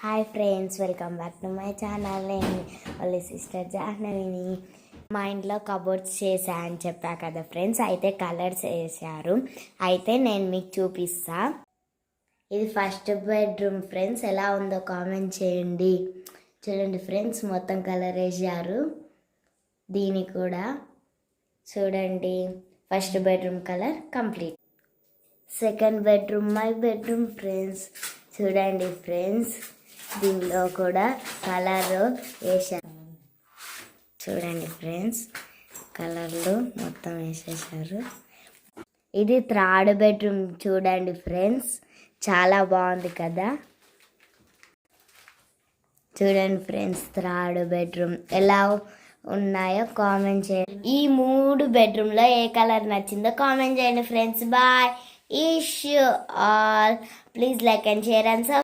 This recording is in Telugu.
Hi friends, welcome back to my channel. నేను వాళ్ళ సిస్టర్ జాహ్నవిని. మా ఇంట్లో కబోర్డ్స్ చేశా అని చెప్పా కదా ఫ్రెండ్స్. అయితే కలర్స్ వేసారు. అయితే నేను మీకు చూపిస్తా. ఇది ఫస్ట్ బెడ్రూమ్ ఫ్రెండ్స్. ఎలా ఉందో కామెంట్ చేయండి. చూడండి ఫ్రెండ్స్, మొత్తం కలర్ వేసారు. దీని కూడా చూడండి. First bedroom colour complete. Second bedroom my bedroom friends. చూడండి ఫ్రెండ్స్, దీనిలో కూడా కలర్ వేసారు. చూడండి ఫ్రెండ్స్, కలర్లు మొత్తం వేసేసారు. ఇది థర్డ్ బెడ్రూమ్. చూడండి ఫ్రెండ్స్, చాలా బాగుంది కదా. చూడండి ఫ్రెండ్స్, థర్డ్ బెడ్రూమ్ ఎలా ఉన్నాయో కామెంట్ చేయండి. ఈ 3 బెడ్రూమ్లో ఏ కలర్ నచ్చిందో కామెంట్ చేయండి friends. Bye. Wish you all. Please like and share and subscribe.